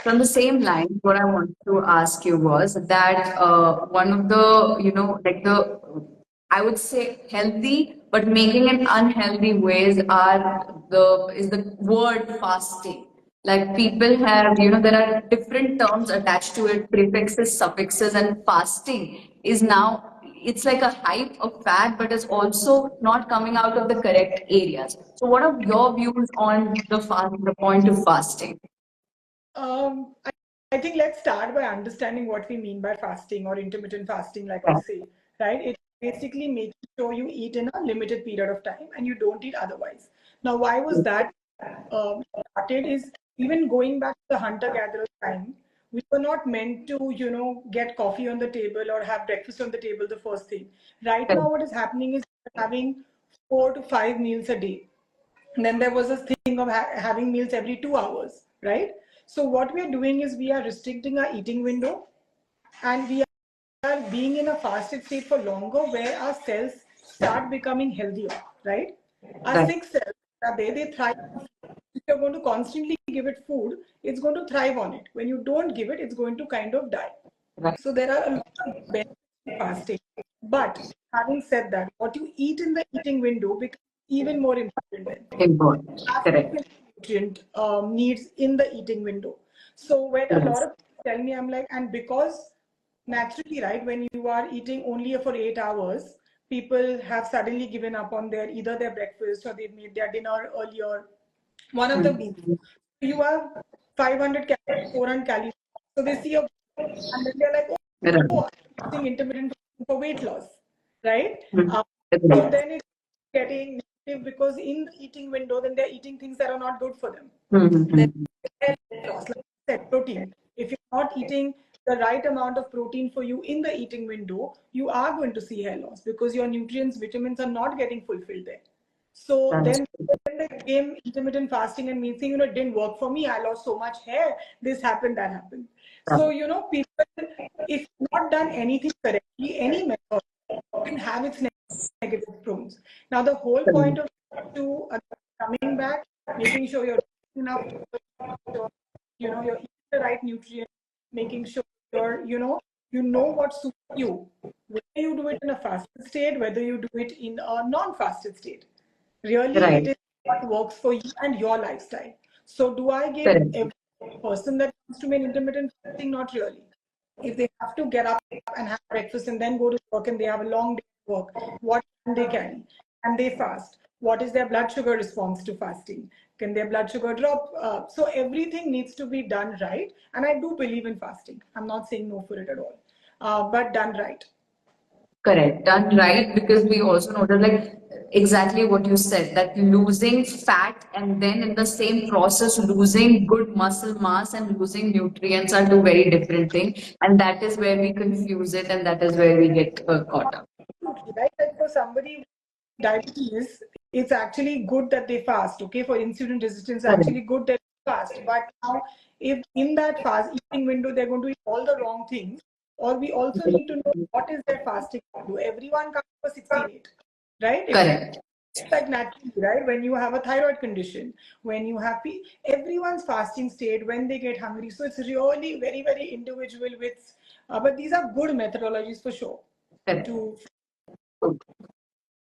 From the same line, what I wanted to ask you was that one of the, like I would say healthy, but making it unhealthy ways is the word fasting. Like people have, there are different terms attached to it, prefixes, suffixes, and fasting is now, it's like a hype, a fad, but it's also not coming out of the correct areas. So what are your views on the point of fasting? Um, I, I think let's start by understanding what we mean by fasting or intermittent fasting, like I say, right? It's basically making sure you eat in a limited period of time and you don't eat otherwise. Now, why was that started is even going back to the hunter-gatherer time, we were not meant to, get coffee on the table or have breakfast on the table the first thing. Right now, what is happening is having 4 to 5 meals a day. And then there was this thing of having meals every 2 hours, right? So what we are doing is we are restricting our eating window, and we are being in a fasted state for longer, where our cells start becoming healthier, right? Our Right. sick cells are there, they thrive. If you're going to constantly give it food, it's going to thrive on it. When you don't give it, it's going to kind of die. Right. So there are a lot of benefits to fasting. But having said that, what you eat in the eating window becomes even more important then. Important. Correct. Nutrient needs in the eating window. So when a lot Yes. of people tell me, I'm like, and because naturally, right, when you are eating only for 8 hours, people have suddenly given up on either their breakfast or they've made their dinner earlier, one of the meals. Mhm. You have 500 calories, 400 calories. So they see a, and then they're like, Right. oh, I'm using intermittent fasting for weight loss, right? Mhm. So Right. then it's getting negative, because in the eating window, then they're eating things that are not good for them. Then Mhm. hair loss, like I said, protein. If you're not eating the right amount of protein for you in the eating window, you are going to see hair loss because your nutrients, vitamins are not getting fulfilled there. So That's then when they came intermittent fasting and me saying, it didn't work for me, I lost so much hair, this happened, that happened. So, people, if not done anything correctly, any method can have its negative prunes. Now, the whole point of to coming back, making sure you're enough, sure, you're eating the right nutrients, making sure you know what suits you. Whether you do it in a fasted state, whether you do it in a non-fasted state. Really, it right. is what works for you and your lifestyle. So, do I give Correct. every person that comes to me an intermittent fasting? Not really. If they have to get up and have breakfast and then go to work and they have a long day at work, what can they carry? And they fast. What is their blood sugar response to fasting? Can their blood sugar drop? So everything needs to be done right. And I do believe in fasting. I'm not saying no for it at all, but done right. Correct. Done right, because we also noted like exactly what you said, that losing fat and then in the same process losing good muscle mass and losing nutrients are two very different things, and that is where we confuse it, and that is where we get caught up. Absolutely, right? Like for somebody with diabetes, it's actually good that they fast. Okay, for insulin resistance, Correct. actually good that they fast. But now, if in that fast eating window they're going to eat all the wrong things, or we also need to know what is their fasting window. Everyone comes for 16:8, right? Correct. It's like naturally, right? When you have a thyroid condition, when you have everyone's fasting state when they get hungry. So it's really very, very individual with, but these are good methodologies for sure Correct. to